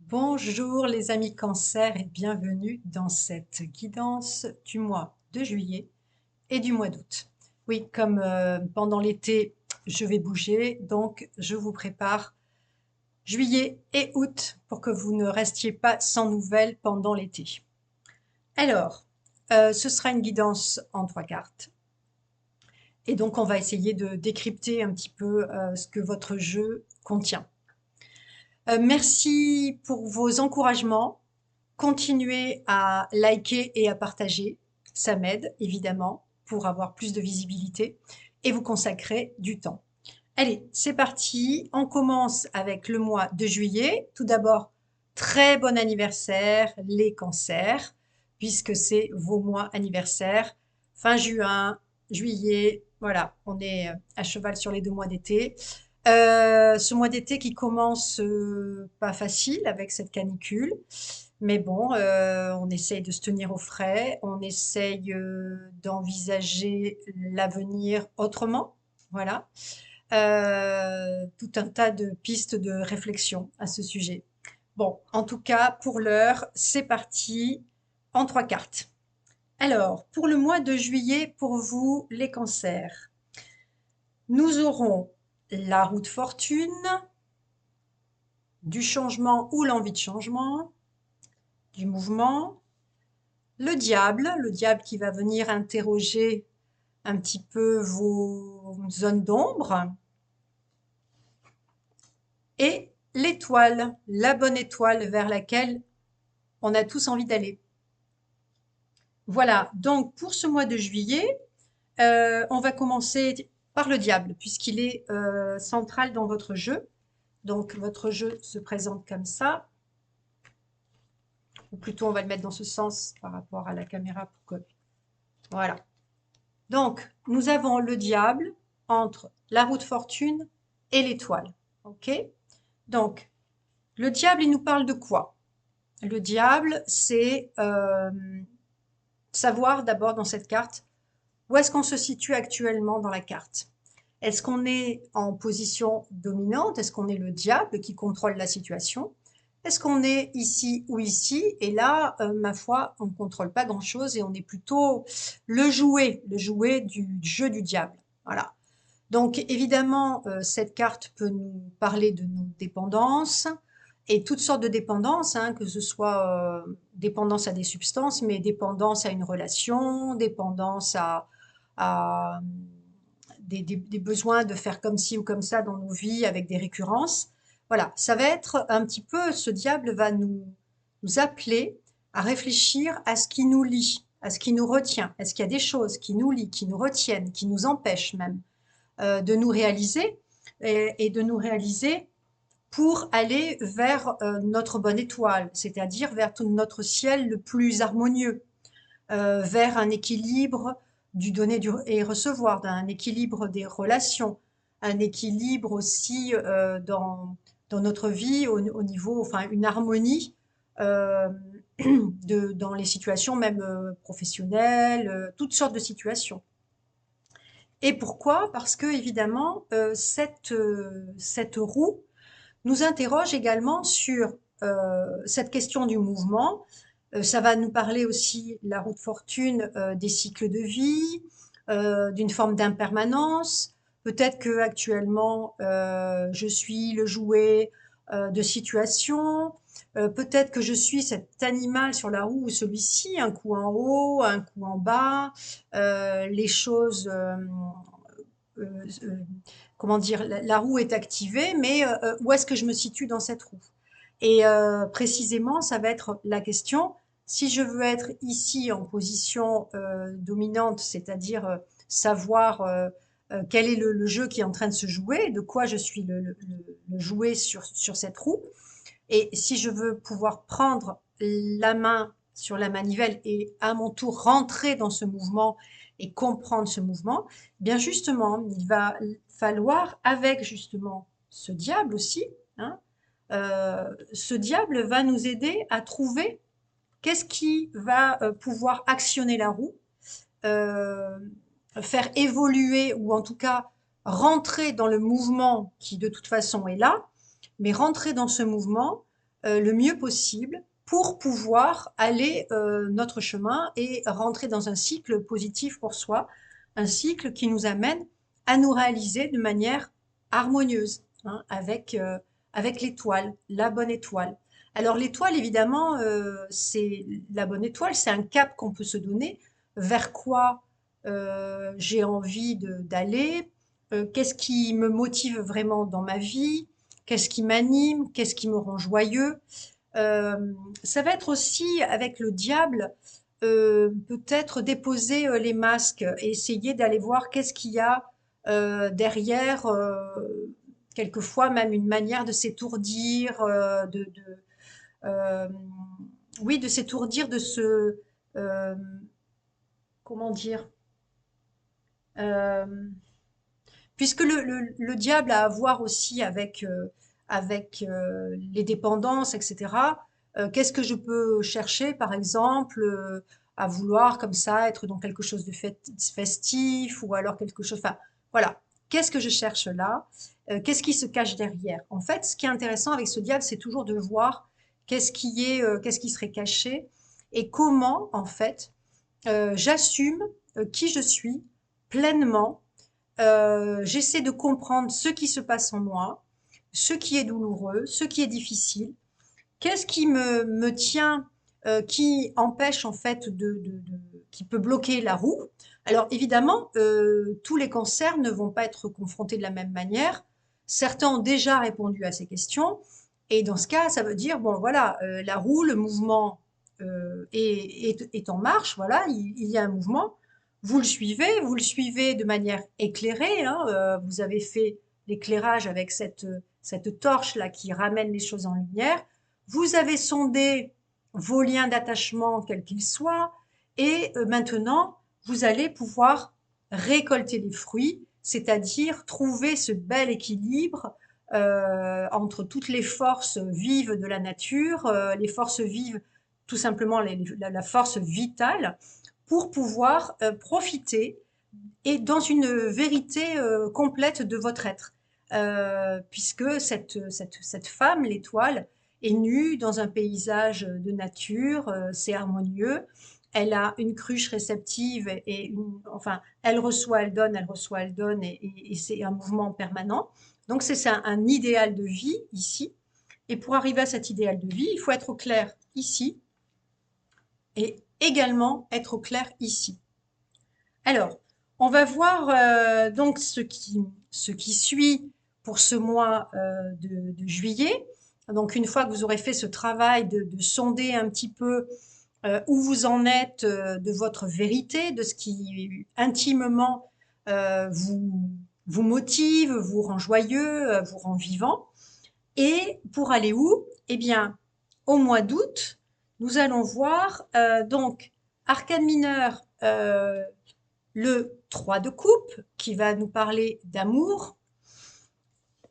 Bonjour les amis Cancer et bienvenue dans cette guidance du mois de juillet et du mois d'août. Oui, comme pendant l'été, je vais bouger, donc je vous prépare juillet et août pour que vous ne restiez pas sans nouvelles pendant l'été. Alors, ce sera une guidance en 3 cartes. Et donc, on va essayer de décrypter un petit peu ce que votre jeu contient. Merci pour vos encouragements. Continuez à liker et à partager. Ça m'aide, évidemment, pour avoir plus de visibilité et vous consacrer du temps. Allez, c'est parti. On commence avec le mois de juillet. Tout d'abord, très bon anniversaire, les cancers, puisque c'est vos mois anniversaires. Fin juin, juillet, voilà, on est à cheval sur les 2 mois d'été. Ce mois d'été qui commence pas facile avec cette canicule. Mais bon, on essaye de se tenir au frais, on essaye d'envisager l'avenir autrement. Voilà. Tout un tas de pistes de réflexion à ce sujet. Bon, en tout cas, pour l'heure, c'est parti en 3 cartes. Alors, pour le mois de juillet, pour vous, les cancers, nous aurons la roue de fortune, du changement ou l'envie de changement, du mouvement, le diable qui va venir interroger un petit peu vos zones d'ombre, et l'étoile, la bonne étoile vers laquelle on a tous envie d'aller. Voilà, donc pour ce mois de juillet, on va commencer par le diable, puisqu'il est central dans votre jeu. Donc votre jeu se présente comme ça, ou plutôt on va le mettre dans ce sens par rapport à la caméra pour que... Voilà. Donc, nous avons le diable entre la roue de fortune et l'étoile. OK? Donc, le diable, il nous parle de quoi? Le diable, c'est savoir d'abord dans cette carte où est-ce qu'on se situe actuellement dans la carte. Est-ce qu'on est en position dominante? Est-ce qu'on est le diable qui contrôle la situation? Est-ce qu'on est ici ou ici? Et là, ma foi, on ne contrôle pas grand-chose et on est plutôt le jouet du jeu du diable. Voilà. Donc évidemment, cette carte peut nous parler de nos dépendances et toutes sortes de dépendances, hein, que ce soit dépendance à des substances, mais dépendance à une relation, dépendance à des besoins de faire comme ci ou comme ça dans nos vies avec des récurrences. Voilà, ça va être un petit peu, ce diable va nous appeler à réfléchir à ce qui nous lie, à ce qui nous retient. Est-ce qu'il y a des choses qui nous lient, qui nous retiennent, qui nous empêchent même de nous réaliser et de nous réaliser pour aller vers notre bonne étoile, c'est-à-dire vers tout notre ciel le plus harmonieux, vers un équilibre du donner et recevoir, d'un équilibre des relations, un équilibre aussi dans notre vie au niveau, enfin une harmonie euh, dans les situations même professionnelles, toutes sortes de situations. Et pourquoi? Parce que évidemment, cette roue nous interroge également sur cette question du mouvement. Ça va nous parler aussi, la roue de fortune, des cycles de vie, d'une forme d'impermanence. Peut-être que actuellement, je suis le jouet de situations. Peut-être que je suis cet animal sur la roue ou celui-ci, un coup en haut, un coup en bas. Les choses euh, comment dire, la roue est activée, mais où est-ce que je me situe dans cette roue? Et précisément, ça va être la question, si je veux être ici en position dominante, c'est-à-dire savoir quel est le jeu qui est en train de se jouer, de quoi je suis le jouet sur cette roue, et si je veux pouvoir prendre la main sur la manivelle et à mon tour rentrer dans ce mouvement et comprendre ce mouvement, bien justement, il va falloir, avec justement ce diable aussi, hein, ce diable va nous aider à trouver qu'est-ce qui va pouvoir actionner la roue, euh, faire évoluer ou en tout cas rentrer dans le mouvement qui de toute façon est là, mais rentrer dans ce mouvement le mieux possible pour pouvoir aller notre chemin et rentrer dans un cycle positif pour soi, un cycle qui nous amène à nous réaliser de manière harmonieuse, hein, avec l'étoile, la bonne étoile. Alors l'étoile, évidemment, c'est la bonne étoile, c'est un cap qu'on peut se donner vers quoi j'ai envie d'aller, qu'est-ce qui me motive vraiment dans ma vie, qu'est-ce qui m'anime, qu'est-ce qui me rend joyeux. Ça va être aussi avec le diable, peut-être déposer les masques et essayer d'aller voir qu'est-ce qu'il y a derrière, quelquefois même une manière de s'étourdir, euh, oui, de s'étourdir, euh, comment dire, euh, puisque le diable a à voir aussi avec les dépendances, etc. Qu'est-ce que je peux chercher, par exemple, à vouloir comme ça être dans quelque chose de festif ou alors quelque chose. Enfin, voilà. Qu'est-ce que je cherche là? Qu'est-ce qui se cache derrière? En fait, ce qui est intéressant avec ce diable, c'est toujours de voir qu'est-ce qui serait caché et comment, en fait, j'assume qui je suis pleinement. J'essaie de comprendre ce qui se passe en moi, ce qui est douloureux, ce qui est difficile. Qu'est-ce qui me tient, qui empêche en fait qui peut bloquer la roue? Alors évidemment, tous les cancers ne vont pas être confrontés de la même manière. Certains ont déjà répondu à ces questions. Et dans ce cas, ça veut dire, bon voilà, la roue, le mouvement est en marche, voilà, il y a un mouvement. Vous le suivez de manière éclairée, hein, vous avez fait l'éclairage avec cette torche-là qui ramène les choses en lumière. Vous avez sondé vos liens d'attachement, quels qu'ils soient, et maintenant, vous allez pouvoir récolter les fruits, c'est-à-dire trouver ce bel équilibre entre toutes les forces vives de la nature, les forces vives, tout simplement la force vitale, pour pouvoir profiter et dans une vérité complète de votre être. Puisque cette femme, l'étoile, est nue dans un paysage de nature, c'est harmonieux. Elle a une cruche réceptive enfin, elle reçoit, elle reçoit, elle donne, et c'est un mouvement permanent. Donc c'est un idéal de vie ici. Et pour arriver à cet idéal de vie, il faut être au clair ici et également être au clair ici. Alors, on va voir donc ce qui suit pour ce mois de juillet. Donc, une fois que vous aurez fait ce travail de sonder un petit peu où vous en êtes de votre vérité, de ce qui intimement vous motive, vous rend joyeux, vous rend vivant. Et pour aller où? Eh bien, au mois d'août, nous allons voir donc arcane mineur, le 3 de coupe qui va nous parler d'amour,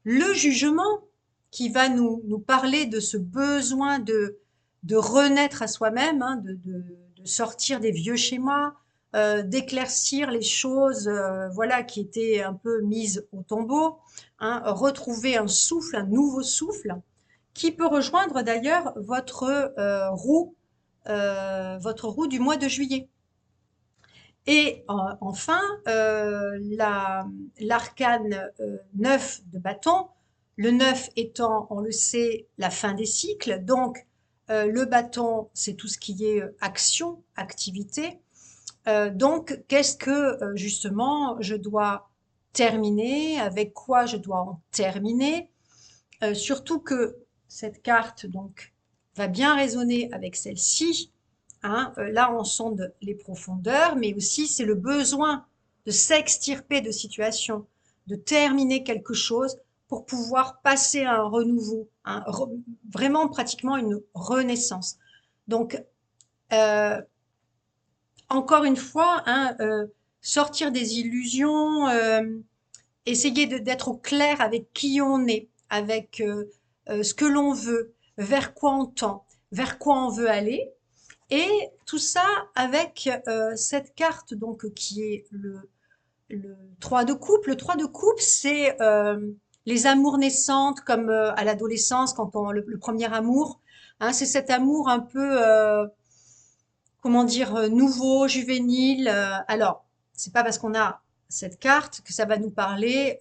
le jugement qui va nous parler de ce besoin de renaître à soi-même, hein, de sortir des vieux schémas, d'éclaircir les choses voilà, qui étaient un peu mises au tombeau, hein, retrouver un souffle, un nouveau souffle, qui peut rejoindre d'ailleurs votre roue du mois de juillet. Et enfin, l'arcane 9 de bâton, le 9 étant, on le sait, la fin des cycles. Donc, le bâton, c'est tout ce qui est action, activité. Donc, qu'est-ce que justement je dois terminer, avec quoi je dois en terminer, surtout que cette carte donc va bien résonner avec celle-ci. Hein, là, on sonde les profondeurs, mais aussi c'est le besoin de s'extirper de situations, de terminer quelque chose pour pouvoir passer à un renouveau, hein, vraiment pratiquement une renaissance. Donc, euh, encore une fois, hein, sortir des illusions, essayer d'être au clair avec qui on est, avec ce que l'on veut, vers quoi on tend, vers quoi on veut aller. Et tout ça avec cette carte donc qui est le 3 de coupe. Le 3 de coupe, c'est Les amours naissantes, comme à l'adolescence, quand on le premier amour, hein, c'est cet amour un peu, comment dire, nouveau, juvénile. Alors, c'est pas parce qu'on a cette carte que ça va nous parler.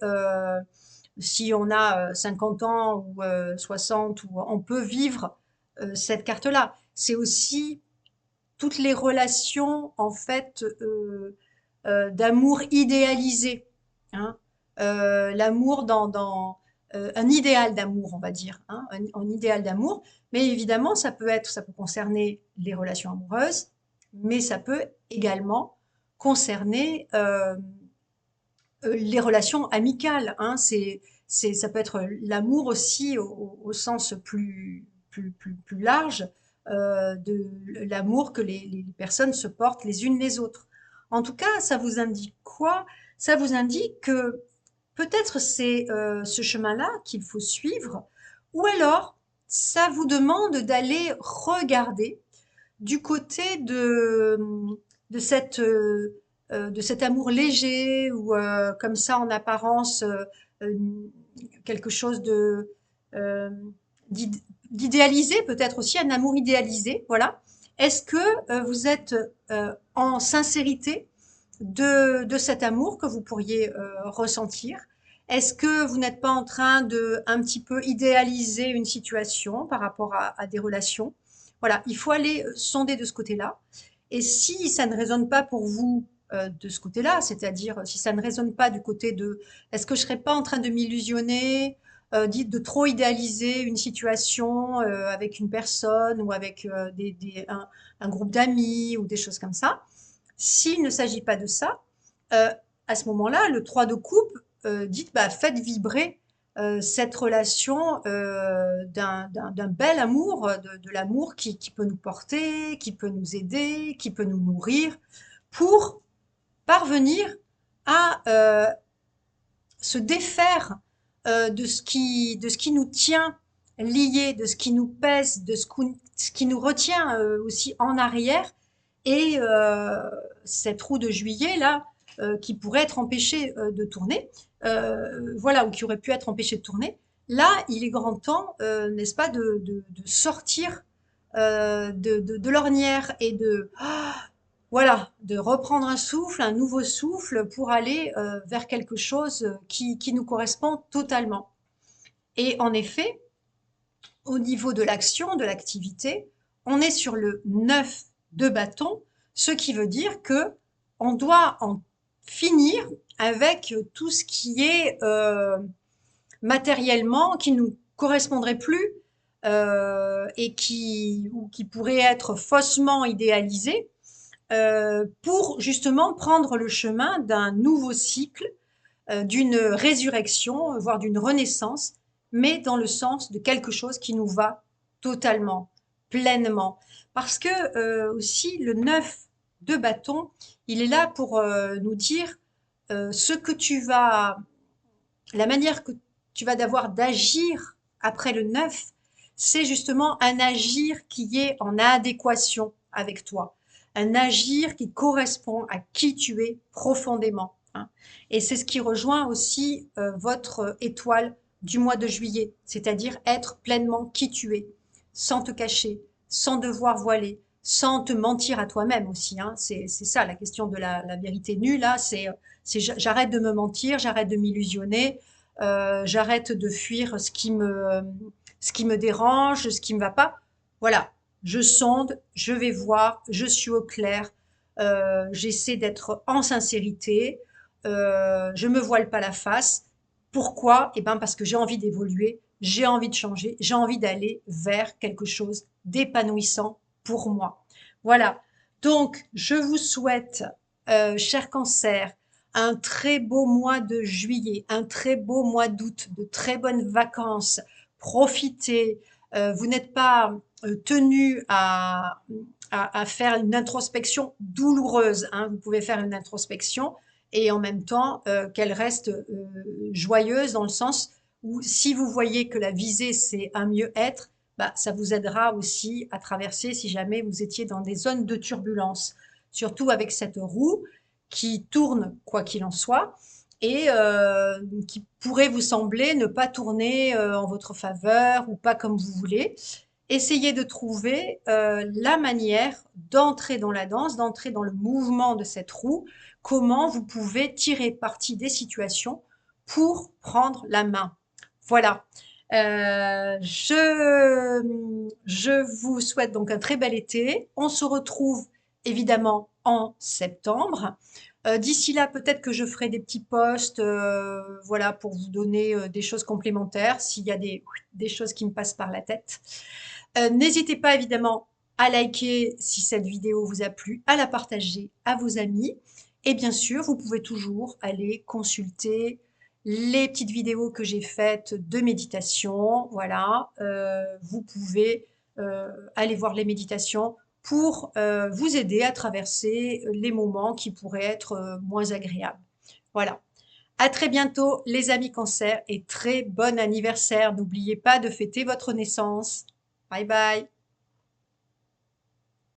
Si on a 50 ans ou 60, ou on peut vivre cette carte-là. C'est aussi toutes les relations en fait d'amour idéalisé, hein. L'amour dans un idéal d'amour, on va dire, hein, un idéal d'amour. Mais évidemment, ça peut concerner les relations amoureuses, mais ça peut également concerner les relations amicales, hein. Ça peut être l'amour aussi au sens plus large, de l'amour que les personnes se portent les unes les autres. En tout cas, ça vous indique quoi? Ça vous indique que peut-être c'est ce chemin-là qu'il faut suivre, ou alors ça vous demande d'aller regarder du côté de cette, de cet amour léger ou comme ça en apparence euh, quelque chose de euh, d'id- d'idéalisé, peut-être aussi un amour idéalisé, voilà. Est-ce que vous êtes en sincérité de cet amour que vous pourriez ressentir? Est-ce que vous n'êtes pas en train de un petit peu idéaliser une situation par rapport à des relations? Voilà, il faut aller sonder de ce côté-là. Et si ça ne résonne pas pour vous de ce côté-là, c'est-à-dire si ça ne résonne pas du côté de est-ce que je serais pas en train de m'illusionner, de trop idéaliser une situation avec une personne ou avec un groupe d'amis ou des choses comme ça. S'il ne s'agit pas de ça, à ce moment-là, le 3 de coupe, dites, bah, faites vibrer cette relation d'un bel amour, de l'amour qui peut nous porter, qui peut nous aider, qui peut nous nourrir, pour parvenir à se défaire de ce qui nous tient liés, de ce qui nous pèse, ce qui nous retient aussi en arrière. Et cette roue de juillet, là, qui pourrait être empêchée de tourner, voilà, ou qui aurait pu être empêchée de tourner, là, il est grand temps, n'est-ce pas, de sortir de l'ornière et de, voilà, de reprendre un souffle, un nouveau souffle pour aller vers quelque chose qui nous correspond totalement. Et en effet, au niveau de l'action, de l'activité, on est sur le 9 de bâton, ce qui veut dire que on doit en finir avec tout ce qui est matériellement, qui nous correspondrait plus et ou qui pourrait être faussement idéalisé pour justement prendre le chemin d'un nouveau cycle, d'une résurrection, voire d'une renaissance, mais dans le sens de quelque chose qui nous va totalement, pleinement. Parce que aussi le 9 de bâton, il est là pour nous dire ce que tu vas, la manière que tu vas devoir d'agir après le 9, c'est justement un agir qui est en adéquation avec toi, un agir qui correspond à qui tu es profondément, hein. Et c'est ce qui rejoint aussi votre étoile du mois de juillet, c'est-à-dire être pleinement qui tu es, sans te cacher, sans devoir voiler, sans te mentir à toi-même aussi, hein. C'est ça la question de la vérité nue, là, c'est j'arrête de me mentir, j'arrête de m'illusionner, j'arrête de fuir ce qui me dérange, ce qui me va pas. Voilà, je sonde, je vais voir, je suis au clair, j'essaie d'être en sincérité, je me voile pas la face. Pourquoi? Eh ben parce que j'ai envie d'évoluer, j'ai envie de changer, j'ai envie d'aller vers quelque chose d'épanouissant pour moi. Voilà. Donc, je vous souhaite, cher cancer, un très beau mois de juillet, un très beau mois d'août, de très bonnes vacances. Profitez. Vous n'êtes pas tenu à faire une introspection douloureuse, hein. Vous pouvez faire une introspection et en même temps qu'elle reste joyeuse dans le sens où si vous voyez que la visée c'est un mieux-être, bah, ça vous aidera aussi à traverser si jamais vous étiez dans des zones de turbulence. Surtout avec cette roue qui tourne quoi qu'il en soit et qui pourrait vous sembler ne pas tourner en votre faveur ou pas comme vous voulez. Essayez de trouver la manière d'entrer dans la danse, d'entrer dans le mouvement de cette roue, comment vous pouvez tirer parti des situations pour prendre la main. Voilà. Je vous souhaite donc un très bel été. On se retrouve évidemment en septembre. D'ici là, peut-être que je ferai des petits posts, voilà, pour vous donner des choses complémentaires s'il y a des choses qui me passent par la tête. N'hésitez pas évidemment à liker si cette vidéo vous a plu, à la partager à vos amis. Et bien sûr, vous pouvez toujours aller consulter les petites vidéos que j'ai faites de méditation. Voilà, vous pouvez aller voir les méditations pour vous aider à traverser les moments qui pourraient être moins agréables. Voilà. À très bientôt, les amis Cancer, et très bon anniversaire. N'oubliez pas de fêter votre naissance. Bye bye.